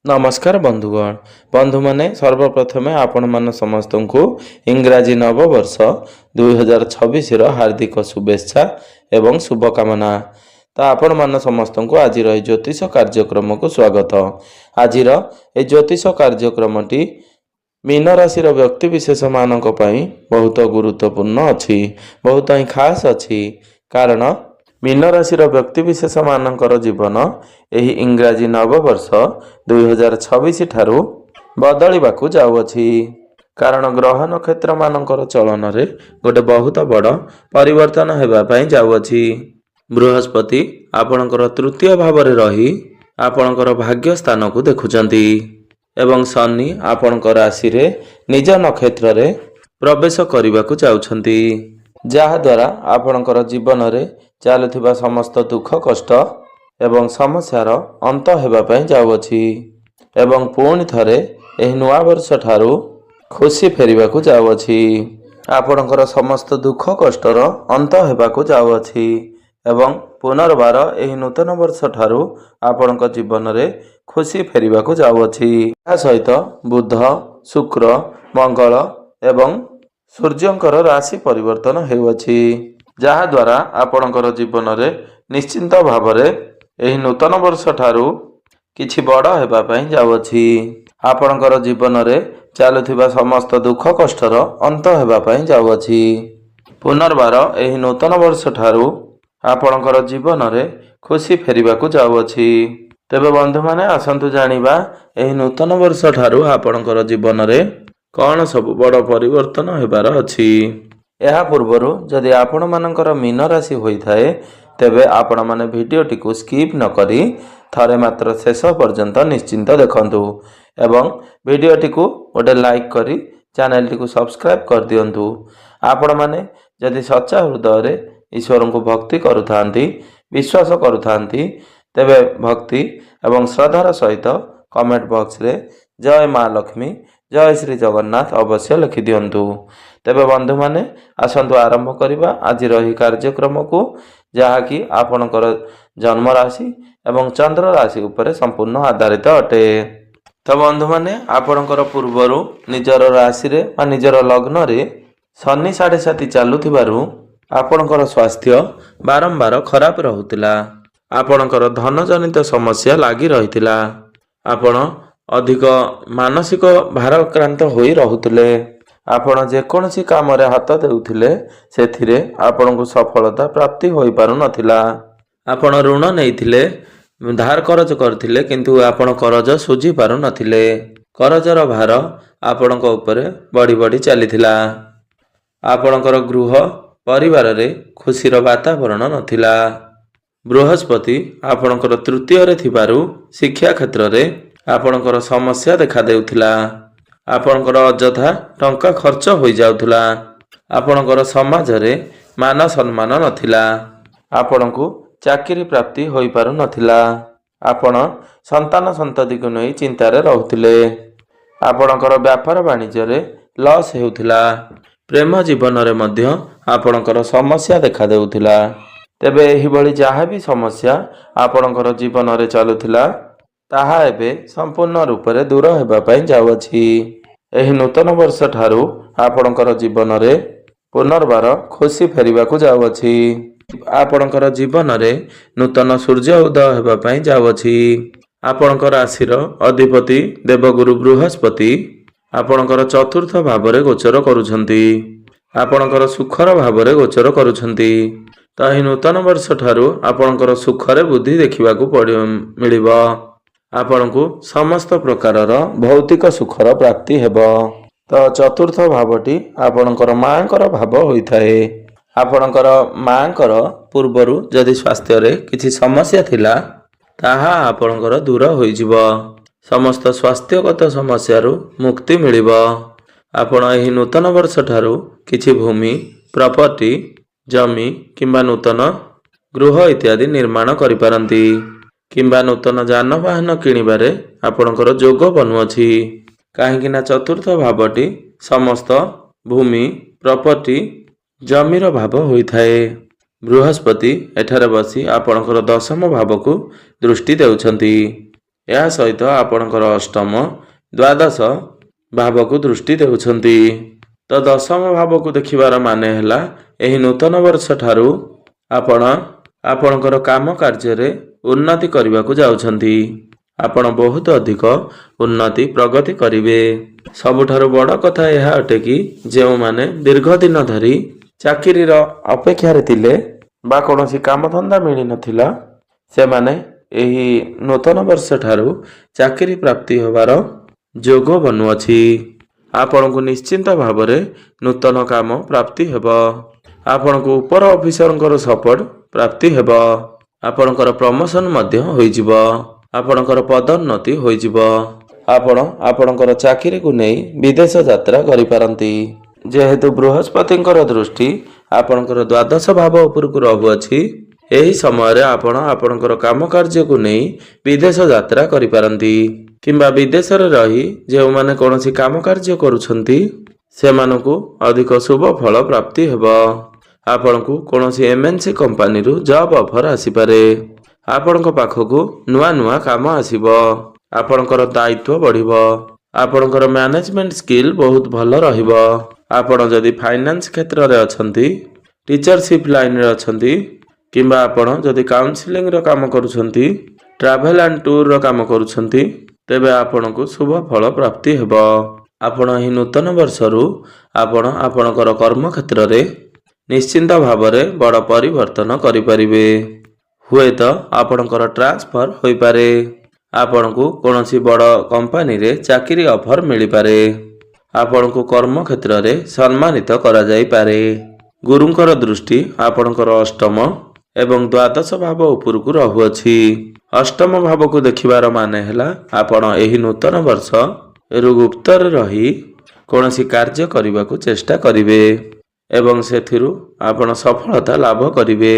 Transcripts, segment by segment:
नमस्कार बंधुगण बंधु माने सर्वप्रथमे आपण मान समस्त को इंग्राजी नववर्ष 2026 हार्दिक शुभेच्छा एवं शुभकामना। तो आपण मान समस्त को आज ज्योतिष कार्यक्रम को स्वागत। आज ज्योतिष कार्यक्रमटी मीन राशि व्यक्ति विशेष मानक पई बहुत गुरुत्वपूर्ण अच्छी, बहुत ही खास अच्छी। कारण मीन राशि व्यक्ति विशेष मानकर जीवन यही इंग्राजी नववर्ष 2026 ठारू बदलिबाकू जाउअछि। कारण ग्रह नक्षत्र मानकर चलन रे गोटे बहुत बड़ परिवर्तन हेबा पई जाउअछि। बृहस्पति आपणकर तृतीय भाव रे रही आपणकर भाग्य स्थान को देखुचंती एवं शनि आपणकर राशि रे निज नक्षत्र रे प्रवेश करने जाउछंती, जहा द्वारा आपणकर जीवन रे चालुथिबा समस्त दुख कष्ट एवं समस्यार अंत हेबा पई जाउअछि एवं पुणी थरे एही नुआ वर्ष ठारू खुशी फेरिबाकू जाउअछि। आपणकर समस्त दुख कष्टर अंत हेबाकू जाउअछि एवं पुनर्बार एही नूतन वर्ष ठारू आपणक जीवन रे खुशी फेरिबाकू जाउअछि। या सहित बुध शुक्र मंगल एवं सूर्यंकर राशि परिवर्तन हेउअछि, जहा द्वारा आपणकर जीवन रे निश्चिंत भाव रे एही नूतन वर्ष ठारू किछि बड़ हेबा पई जाउअछि। आपणकर जीवन रे चालुथिबा समस्त दुख कष्टर अंत हेबा पई जाउअछि। पुनर्बार एही नूतन वर्ष ठारू आपणकर जीवन रे खुशी फेरिबाकू जाउअछि। तेबे बंधु माने आसंतु जानिबा एही नूतन वर्ष ठारू आपणकर जीवन रे कौन सब बड़ परिवर्तन हेबार अछि। एहा पूर्वरु जदि आपण मानकर मीन राशि होई थाए तेबे आपण माने भिडियोटी को स्किप न करी थरे मात्र शेष पर्यंत निश्चिंत देखंतु एवं भिडियोटी को गोटे लाइक करी चैनल टी को सब्सक्राइब कर दियंतु। आपण माने जदि सच्चा हृदय रे ईश्वर को भक्ति करुथांती विश्वास करुथांती तेबे भक्ति एवं श्रद्धार सहित कमेंट बॉक्स रे जय माँ लक्ष्मी जय श्री जगन्नाथ अवश्य लिखि दियंतु। तेबे बंधु माने आसंतु आरंभ करिबा आज रही कार्यक्रम को, जहाँकि आपणकर जन्म राशि एवं चंद्र राशि उपरे संपूर्ण आधारित अटे। तो बंधु माने आपणकर पूर्वरु निजर राशि रे वा निजर लग्न रे शनि 7.5 चालुथिबारु आपणकर स्वास्थ्य बारंबार खराब रहुतिला। आपणकर धन जनित समस्या लागी रहितिला। आपण अधिक मानसिक भाराक्रांत होई रहुतिले। आपण जेकोसी काम रे हाथ देउथिले सेथिरे आपणको सफलता प्राप्ति होई पारु नथिला। आपण ऋण नेइथिले धार करज करथिले किंतु आपण करज सुझी पारु नथिले। करजर भार आपणको ऊपर बड़ी बड़ी चलीथिला। आपणकर गृह परिवार रे खुशीर वातावरण नथिला। बृहस्पति आपणकर तृतीय रे थिबारु शिक्षा क्षेत्र रे आपणकर समस्या देखा देउथिला। आपणकर अଯଥା टंका खर्च होई जाउथुला। आपणकर समाज रे मान सम्मान नथिला। आपणको चाकरी प्राप्ति होई पारु नथिला। आपण संतान संतति को नै चिंता रे रहुथिले। आपणकर व्यापार वाणिज्य रे लॉस हेउथिला। प्रेम जीवन रे मध्य आपणकर समस्या देखा देउथिला। तेबे एही बळी जहा भी समस्या आपणकर जीवन रे चालुथिला ताहा एबे संपूर्ण रूप रे दूर हेबा पई जाउअछि। एही नूतन वर्ष ठारू आपणकर जीवन रे पुनर्बार खुशी फेरिबाकू जाउअछि। आपणकर जीवन रे नूतन सूर्य उदय हेबा पई जाउअछि। आपणकर राशिर अधिपति देवगुरु बृहस्पति आपणकर चतुर्थ भाव रे गोचर करूछंती। आपणकर सुखर भाव रे गोचर करूछंती। त एही नूतन वर्ष ठारू आपणकर सुखरे बुद्धि देखिबाकू मिलिबो। आपणको समस्त प्रकारर भौतिक सुखर प्राप्ति हेबो। तो चतुर्थ भावटी आपणकर मांकर भाव होइथाए। आपणकर मांकर पूर्वरु जदि स्वास्थ्य रे किछि समस्या थिला ताहा आपणकर दूर होई जिवो। समस्त स्वास्थ्यगत समस्यारु मुक्ति मिलिबो। आपण एही नूतन वर्ष ठारू किछि भूमि प्रॉपर्टी जमी किंबा नूतन गृह इत्यादि निर्माण करि पारंती किंबा नूतन जानवाहन किणिबारे आपणकर जोग बनुअछि। काहेकिना चतुर्थ भावटी समस्त भूमि प्रॉपर्टी जमीर भाव होइथाए। बृहस्पति एठारे बसी आपणकर दशम भाव को दृष्टि देउछंती। ଏହା ସହିତ ଆପଣଙ୍କର ଅଷ୍ଟମ ଦ୍ୱାଦଶ ଭାବକୁ ଦୃଷ୍ଟି ଦେଉଛନ୍ତି। ତ ଦଶମ ଭାବକୁ ଦେଖିବାର ମାନେ ହେଲା ଏହି ନୂତନ ବର୍ଷ ଠାରୁ ଆପଣ ଆପଣଙ୍କର କାମ କାର୍ଯ୍ୟରେ ଉନ୍ନତି କରିବାକୁ ଯାଉଛନ୍ତି। ଆପଣ ବହୁତ ଅଧିକ ଉନ୍ନତି ପ୍ରଗତି କରିବେ। ସବୁଠାରୁ ବଡ଼ କଥା ଏହା ଅଟେ କି ଯେଉଁମାନେ ଦୀର୍ଘ ଦିନ ଧରି ଚାକିରିର ଅପେକ୍ଷାରେ ଥିଲେ ବା କୌଣସି କାମଧନ୍ଦା ମିଳିନଥିଲା, ସେମାନେ ଏହି ନୂତନ ବର୍ଷ ଠାରୁ ଚାକିରି ପ୍ରାପ୍ତି ହେବାର ଯୋଗ ବନୁଅଛି। ଆପଣଙ୍କୁ ନିଶ୍ଚିନ୍ତ ଭାବରେ ନୂତନ କାମ ପ୍ରାପ୍ତି ହେବ। ଆପଣଙ୍କୁ ଉପର ଅଫିସରଙ୍କର ସପୋର୍ଟ ପ୍ରାପ୍ତି ହେବ। ଆପଣଙ୍କର ପ୍ରମୋସନ ମଧ୍ୟ ହୋଇଯିବ। ଆପଣଙ୍କର ପଦୋନ୍ନତି ହୋଇଯିବ। ଆପଣ ଆପଣଙ୍କର ଚାକିରିକୁ ନେଇ ବିଦେଶ ଯାତ୍ରା କରିପାରନ୍ତି। ଯେହେତୁ ବୃହସ୍ପତିଙ୍କର ଦୃଷ୍ଟି ଆପଣଙ୍କର ଦ୍ୱାଦଶ ଭାବ ଉପରକୁ ରହୁଅଛି, ଏହି ସମୟରେ ଆପଣ ଆପଣଙ୍କର କାମ କାର୍ଯ୍ୟକୁ ନେଇ ବିଦେଶ ଯାତ୍ରା କରିପାରନ୍ତି। କିମ୍ବା ବିଦେଶରେ ରହି ଯେଉଁମାନେ କୌଣସି କାମ କାର୍ଯ୍ୟ କରୁଛନ୍ତି ସେମାନଙ୍କୁ ଅଧିକ ଶୁଭ ଫଳ ପ୍ରାପ୍ତି ହେବ। ଆପଣଙ୍କୁ କୌଣସି MNC କମ୍ପାନୀରୁ ଜବ୍ ଅଫର ଆସିପାରେ। ଆପଣଙ୍କ ପାଖକୁ ନୂଆ ନୂଆ କାମ ଆସିବ। ଆପଣଙ୍କର ଦାୟିତ୍ୱ ବଢ଼ିବ। ଆପଣଙ୍କର ମ୍ୟାନେଜମେଣ୍ଟ ସ୍କିଲ୍ ବହୁତ ଭଲ ରହିବ। ଆପଣ ଯଦି ଫାଇନାନ୍ସ କ୍ଷେତ୍ରରେ ଅଛନ୍ତି, ଟିଚରସିପ୍ ଲାଇନରେ ଅଛନ୍ତି, କିମ୍ବା ଆପଣ ଯଦି କାଉନସିଲିଂର କାମ କରୁଛନ୍ତି, ଟ୍ରାଭେଲ ଆଣ୍ଡ ଟୁରର କାମ କରୁଛନ୍ତି, ତେବେ ଆପଣଙ୍କୁ ଶୁଭ ଫଳ ପ୍ରାପ୍ତି ହେବ। ଆପଣ ଏହି ନୂତନ ବର୍ଷରୁ ଆପଣ ଆପଣଙ୍କର କର୍ମକ୍ଷେତ୍ରରେ ନିଶ୍ଚିନ୍ତ ଭାବରେ ବଡ଼ ପରିବର୍ତ୍ତନ କରିପାରିବେ। ହୁଏତ ଆପଣଙ୍କର ଟ୍ରାନ୍ସଫର ହୋଇପାରେ। ଆପଣଙ୍କୁ କୌଣସି ବଡ଼ କମ୍ପାନୀରେ ଚାକିରି ଅଫର ମିଳିପାରେ। ଆପଣଙ୍କୁ କର୍ମକ୍ଷେତ୍ରରେ ସମ୍ମାନିତ କରାଯାଇପାରେ। ଗୁରୁଙ୍କର ଦୃଷ୍ଟି ଆପଣଙ୍କର ଅଷ୍ଟମ ଏବଂ ଦ୍ୱାଦଶ ଭାବ ଉପରକୁ ରହୁଅଛି। ଅଷ୍ଟମ ଭାବକୁ ଦେଖିବାର ମାନେ ହେଲା ଆପଣ ଏହି ନୂତନ ବର୍ଷରୁ ଗୁପ୍ତରେ ରହି କୌଣସି କାର୍ଯ୍ୟ କରିବାକୁ ଚେଷ୍ଟା କରିବେ ଏବଂ ସେଥିରୁ ଆପଣ ସଫଳତା ଲାଭ କରିବେ।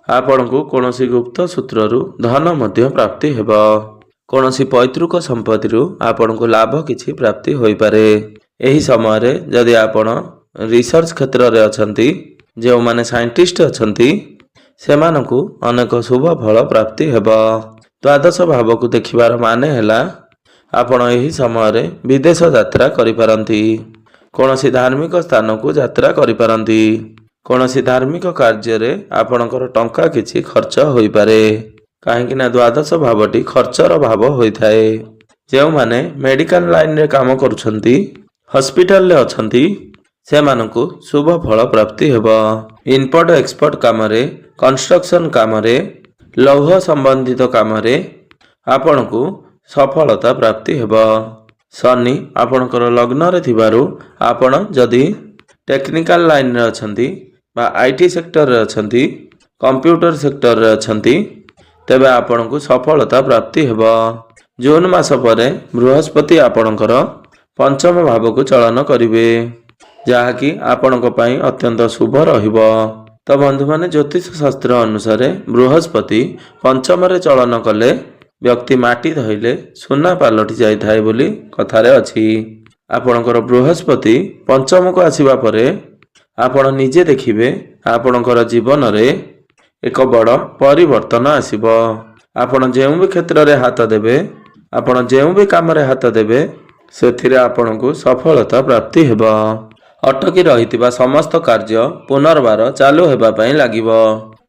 ଆପଣଙ୍କୁ କୌଣସି ଗୁପ୍ତ ସୂତ୍ରରୁ ଧନ ମଧ୍ୟ ପ୍ରାପ୍ତି ହେବ। କୌଣସି ପୈତୃକ ସମ୍ପତ୍ତିରୁ ଆପଣଙ୍କୁ ଲାଭ କିଛି ପ୍ରାପ୍ତି ହୋଇପାରେ। ଏହି ସମୟରେ ଯଦି ଆପଣ ରିସର୍ଚ୍ଚ କ୍ଷେତ୍ରରେ ଅଛନ୍ତି, ଯେଉଁମାନେ ସାଇଣ୍ଟିଷ୍ଟ ଅଛନ୍ତି, ସେମାନଙ୍କୁ ଅନେକ ଶୁଭ ଫଳ ପ୍ରାପ୍ତି ହେବ। ଦ୍ୱାଦଶ ଭାବକୁ ଦେଖିବାର ମାନେ ହେଲା ଆପଣ ଏହି ସମୟରେ ବିଦେଶ ଯାତ୍ରା କରିପାରନ୍ତି। କୌଣସି ଧାର୍ମିକ ସ୍ଥାନକୁ ଯାତ୍ରା କରିପାରନ୍ତି। କୌଣସି ଧାର୍ମିକ କାର୍ଯ୍ୟରେ ଆପଣଙ୍କର ଟଙ୍କା କିଛି ଖର୍ଚ୍ଚ ହୋଇପାରେ। କାହିଁକି ନା ଦ୍ୱାଦଶ ଭାବଟି ଖର୍ଚ୍ଚର ଭାବ ହୋଇଥାଏ। ଯେଉଁମାନେ ମେଡ଼ିକାଲ ଲାଇନରେ କାମ କରୁଛନ୍ତି, ହସ୍ପିଟାଲରେ ଅଛନ୍ତି, ସେମାନଙ୍କୁ ଶୁଭ ଫଳ ପ୍ରାପ୍ତି ହେବ। ଇମ୍ପୋର୍ଟ ଏକ୍ସପୋର୍ଟ କାମରେ, କନଷ୍ଟ୍ରକ୍ସନ କାମରେ, ଲୌହ ସମ୍ବନ୍ଧିତ କାମରେ ଆପଣଙ୍କୁ ସଫଳତା ପ୍ରାପ୍ତି ହେବ। ଶନି ଆପଣଙ୍କର ଲଗ୍ନରେ ଥିବାରୁ ଆପଣ ଯଦି ଟେକ୍ନିକାଲ ଲାଇନରେ ଅଛନ୍ତି ବା IT ସେକ୍ଟରରେ ଅଛନ୍ତି, କମ୍ପ୍ୟୁଟର ସେକ୍ଟରରେ ଅଛନ୍ତି, ତେବେ ଆପଣଙ୍କୁ ସଫଳତା ପ୍ରାପ୍ତି ହେବ। ଜୁନ ମାସ ପରେ ବୃହସ୍ପତି ଆପଣଙ୍କର ପଞ୍ଚମ ଭାବକୁ ଚଳନ କରିବେ, ଯାହାକି ଆପଣଙ୍କ ପାଇଁ ଅତ୍ୟନ୍ତ ଶୁଭ ରହିବ। ତ ବନ୍ଧୁମାନେ, ଜ୍ୟୋତିଷ ଶାସ୍ତ୍ର ଅନୁସାରେ ବୃହସ୍ପତି ପଞ୍ଚମରେ ଚଳନ କଲେ ବ୍ୟକ୍ତି ମାଟି ଧଇଲେ ସୁନା ପାଲଟି ଯାଇଥାଏ ବୋଲି କଥାରେ ଅଛି। ଆପଣଙ୍କର ବୃହସ୍ପତି ପଞ୍ଚମକୁ ଆସିବା ପରେ ଆପଣ ନିଜେ ଦେଖିବେ ଆପଣଙ୍କର ଜୀବନରେ ଏକ ବଡ଼ ପରିବର୍ତ୍ତନ ଆସିବ। ଆପଣ ଯେଉଁ ବି କ୍ଷେତ୍ରରେ ହାତ ଦେବେ, ଆପଣ ଯେଉଁ ବି କାମରେ ହାତ ଦେବେ, ସେଥିରେ ଆପଣଙ୍କୁ ସଫଳତା ପ୍ରାପ୍ତି ହେବ। ଅଟକି ରହିଥିବା ସମସ୍ତ କାର୍ଯ୍ୟ ପୁନର୍ବାର ଚାଲୁ ହେବା ପାଇଁ ଲାଗିବ।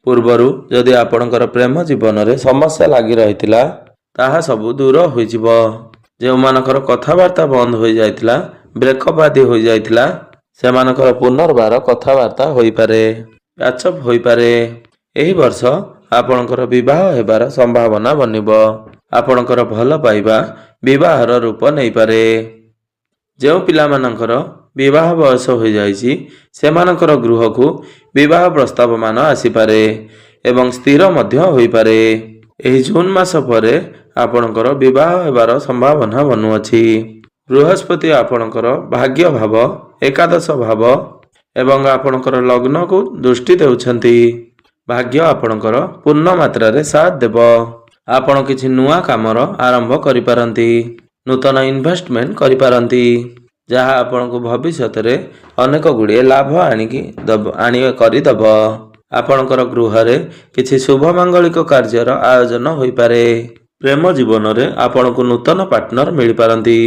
ପୂର୍ବରୁ ଯଦି ଆପଣଙ୍କର ପ୍ରେମ ଜୀବନରେ ସମସ୍ୟା ଲାଗି ରହିଥିଲା, ତାହା ସବୁ ଦୂର ହୋଇଯିବ। ଯେଉଁମାନଙ୍କର କଥାବାର୍ତ୍ତା ବନ୍ଦ ହୋଇଯାଇଥିଲା, ବ୍ରେକଅପ୍ ଆଦି ହୋଇଯାଇଥିଲା, ସେମାନଙ୍କର ପୁନର୍ବାର କଥାବାର୍ତ୍ତା ହୋଇପାରେ, ପ୍ୟାଚଅପ୍ ହୋଇପାରେ। ଏହି ବର୍ଷ ଆପଣଙ୍କର ବିବାହ ହେବାର ସମ୍ଭାବନା ବନିବ। ଆପଣଙ୍କର ଭଲ ପାଇବା ବିବାହର ରୂପ ନେଇପାରେ। ଯେଉଁ ପିଲାମାନଙ୍କର ବିବାହ ବୟସ ହୋଇଯାଇଛି, ସେମାନଙ୍କର ଗୃହକୁ ବିବାହ ପ୍ରସ୍ତାବମାନ ଆସିପାରେ ଏବଂ ସ୍ଥିର ମଧ୍ୟ ହୋଇପାରେ। ଏହି ଜୁନ ମାସ ପରେ ଆପଣଙ୍କର ବିବାହ ହେବାର ସମ୍ଭାବନା ବନୁଅଛି। ବୃହସ୍ପତି ଆପଣଙ୍କର ଭାଗ୍ୟ ଭାବ, ଏକାଦଶ ଭାବ ଏବଂ ଆପଣଙ୍କର ଲଗ୍ନକୁ ଦୃଷ୍ଟି ଦେଉଛନ୍ତି। ଭାଗ୍ୟ ଆପଣଙ୍କର ପୂର୍ଣ୍ଣ ମାତ୍ରାରେ ସାଥ ଦେବ। ଆପଣ କିଛି ନୂଆ କାମର ଆରମ୍ଭ କରିପାରନ୍ତି। ନୂତନ ଇନଭେଷ୍ଟମେଣ୍ଟ କରିପାରନ୍ତି, ଯାହା ଆପଣଙ୍କୁ ଭବିଷ୍ୟତରେ ଅନେକ ଗୁଡ଼ିଏ ଲାଭ କରିଦେବ। ଆପଣଙ୍କର ଗୃହରେ କିଛି ଶୁଭ ମାଙ୍ଗଳିକ କାର୍ଯ୍ୟର ଆୟୋଜନ ହୋଇପାରେ। ପ୍ରେମ ଜୀବନରେ ଆପଣଙ୍କୁ ନୂତନ ପାର୍ଟନର ମିଳିପାରନ୍ତି।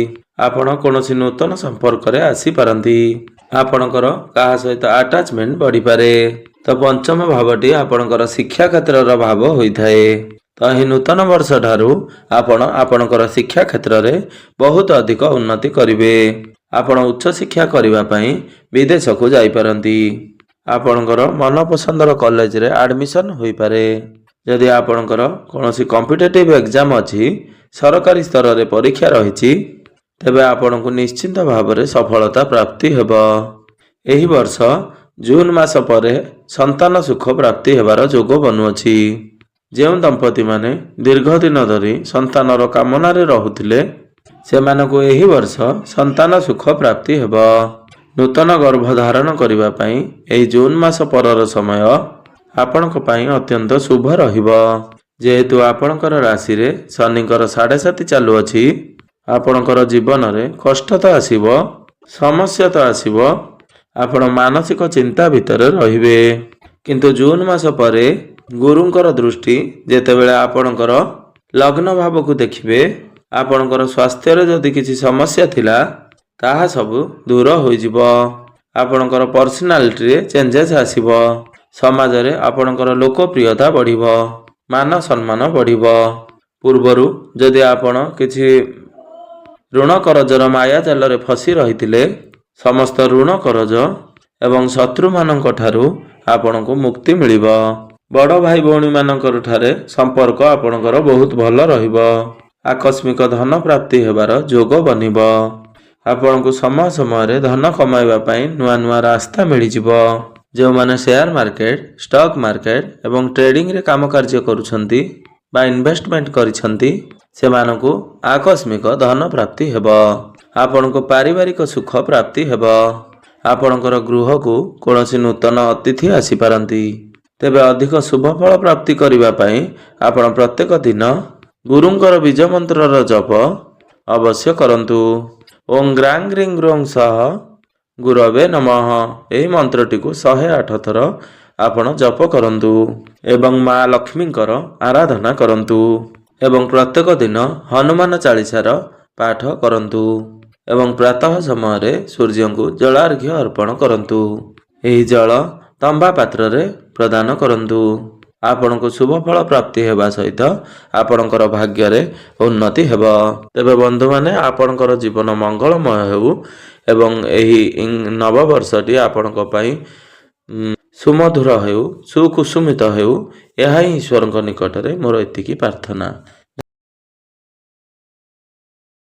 ଆପଣ କୌଣସି ନୂତନ ସମ୍ପର୍କରେ ଆସିପାରନ୍ତି। ଆପଣଙ୍କର କାହା ସହିତ ଆଟାଚମେଣ୍ଟ ବଢ଼ିପାରେ। ତ ପଞ୍ଚମ ଭାବଟି ଆପଣଙ୍କର ଶିକ୍ଷା କ୍ଷେତ୍ରର ଭାବ ହୋଇଥାଏ। ତ ଏହି ନୂତନ ବର୍ଷ ଠାରୁ ଆପଣ ଆପଣଙ୍କର ଶିକ୍ଷା କ୍ଷେତ୍ରରେ ବହୁତ ଅଧିକ ଉନ୍ନତି କରିବେ। ଆପଣ ଉଚ୍ଚଶିକ୍ଷା କରିବା ପାଇଁ ବିଦେଶକୁ ଯାଇପାରନ୍ତି। ଆପଣଙ୍କର ମନପସନ୍ଦର କଲେଜରେ ଆଡମିସନ ହୋଇପାରେ। ଯଦି ଆପଣଙ୍କର କୌଣସି କମ୍ପିଟେଟିଭ୍ ଏକ୍ଜାମ ଅଛି, ସରକାରୀ ସ୍ତରରେ ପରୀକ୍ଷା ରହିଛି, ତେବେ ଆପଣଙ୍କୁ ନିଶ୍ଚିତ ଭାବରେ ସଫଳତା ପ୍ରାପ୍ତି ହେବ। ଏହି ବର୍ଷ ଜୁନ ମାସ ପରେ ସନ୍ତାନ ସୁଖ ପ୍ରାପ୍ତି ହେବାର ଯୋଗ ବନୁଅଛି। ଯେଉଁ ଦମ୍ପତିମାନେ ଦୀର୍ଘ ଦିନ ଧରି ସନ୍ତାନର କାମନାରେ ରହୁଥିଲେ, ସେମାନଙ୍କୁ ଏହି ବର୍ଷ ସନ୍ତାନ ସୁଖ ପ୍ରାପ୍ତି ହେବ। ନୂତନ ଗର୍ଭ ଧାରଣ କରିବା ପାଇଁ ଏହି ଜୁନ ମାସ ପରର ସମୟ ଆପଣଙ୍କ ପାଇଁ ଅତ୍ୟନ୍ତ ଶୁଭ ରହିବ। ଯେହେତୁ ଆପଣଙ୍କର ରାଶିରେ ଶନିଙ୍କର 7.5 ଚାଲୁଅଛି, ଆପଣଙ୍କର ଜୀବନରେ କଷ୍ଟ ତ ଆସିବ, ସମସ୍ୟା ତ ଆସିବ, ଆପଣ ମାନସିକ ଚିନ୍ତା ଭିତରେ ରହିବେ। କିନ୍ତୁ ଜୁନ ମାସ ପରେ ଗୁରୁଙ୍କର ଦୃଷ୍ଟି ଯେତେବେଳେ ଆପଣଙ୍କର ଲଗ୍ନ ଭାବକୁ ଦେଖିବେ, ଆପଣଙ୍କର ସ୍ୱାସ୍ଥ୍ୟରେ ଯଦି କିଛି ସମସ୍ୟା ଥିଲା, ତାହା ସବୁ ଦୂର ହୋଇଯିବ। ଆପଣଙ୍କର ପର୍ସନାଲିଟିରେ ଚେଞ୍ଜେସ୍ ଆସିବ। ସମାଜରେ ଆପଣଙ୍କର ଲୋକପ୍ରିୟତା ବଢ଼ିବ, ମାନ ସମ୍ମାନ ବଢ଼ିବ। ପୂର୍ବରୁ ଯଦି ଆପଣ କିଛି ଋଣ କରଜର ମାୟା ଜାଲରେ ଫସି ରହିଥିଲେ, ସମସ୍ତ ଋଣ କରଜ ଏବଂ ଶତ୍ରୁମାନଙ୍କ ଠାରୁ ଆପଣଙ୍କୁ ମୁକ୍ତି ମିଳିବ। ବଡ଼ ଭାଇ ଭଉଣୀମାନଙ୍କର ଠାରେ ସମ୍ପର୍କ ଆପଣଙ୍କର ବହୁତ ଭଲ ରହିବ। ଆକସ୍ମିକ ଧନ ପ୍ରାପ୍ତି ହେବାର ଯୋଗ ବନିବ। ଆପଣଙ୍କୁ ସମୟ ସମୟରେ ଧନ କମାଇବା ପାଇଁ ନୂଆ ନୂଆ ରାସ୍ତା ମିଳିଯିବ। ଯେଉଁମାନେ ସେୟାର ମାର୍କେଟ, ଷ୍ଟକ୍ ମାର୍କେଟ ଏବଂ ଟ୍ରେଡିଂରେ କାମ କାର୍ଯ୍ୟ କରୁଛନ୍ତି ବା ଇନଭେଷ୍ଟମେଣ୍ଟ କରିଛନ୍ତି, ସେମାନଙ୍କୁ ଆକସ୍ମିକ ଧନ ପ୍ରାପ୍ତି ହେବ। ଆପଣଙ୍କୁ ପାରିବାରିକ ସୁଖ ପ୍ରାପ୍ତି ହେବ। ଆପଣଙ୍କର ଗୃହକୁ କୌଣସି ନୂତନ ଅତିଥି ଆସିପାରନ୍ତି। ତେବେ ଅଧିକ ଶୁଭ ଫଳ ପ୍ରାପ୍ତି କରିବା ପାଇଁ ଆପଣ ପ୍ରତ୍ୟେକ ଦିନ ଗୁରୁଙ୍କର ବୀଜ ମନ୍ତ୍ରର ଜପ ଅବଶ୍ୟ କରନ୍ତୁ। ଓଂ ଗ୍ରାଂ ଗ୍ରିଂ ଗ୍ରୋଂ ସହ ଗୁରବେ ନମଃ ଏହି ମନ୍ତ୍ରଟିକୁ 108 ଥର ଆପଣ ଜପ କରନ୍ତୁ ଏବଂ ମା ଲକ୍ଷ୍ମୀଙ୍କର ଆରାଧନା କରନ୍ତୁ ଏବଂ ପ୍ରତ୍ୟେକ ଦିନ ହନୁମାନ ଚାଳିସାର ପାଠ କରନ୍ତୁ ଏବଂ ପ୍ରାତଃ ସମୟରେ ସୂର୍ଯ୍ୟଙ୍କୁ ଜଳାର୍ଘ୍ୟ ଅର୍ପଣ କରନ୍ତୁ। ଏହି ଜଳ ତମ୍ବା ପାତ୍ରରେ ପ୍ରଦାନ କରନ୍ତୁ। ଆପଣଙ୍କୁ ଶୁଭ ଫଳ ପ୍ରାପ୍ତି ହେବା ସହିତ ଆପଣଙ୍କର ଭାଗ୍ୟରେ ଉନ୍ନତି ହେବ। ତେବେ ବନ୍ଧୁମାନେ, ଆପଣଙ୍କର ଜୀବନ ମଙ୍ଗଳମୟ ହେଉ ଏବଂ ଏହି ନବବର୍ଷଟି ଆପଣଙ୍କ ପାଇଁ ସୁମଧୁର ହେଉ, ସୁକୁସୁମିତ ହେଉ, ଏହା ହିଁ ଈଶ୍ୱରଙ୍କ ନିକଟରେ ମୋର ଏତିକି ପ୍ରାର୍ଥନା।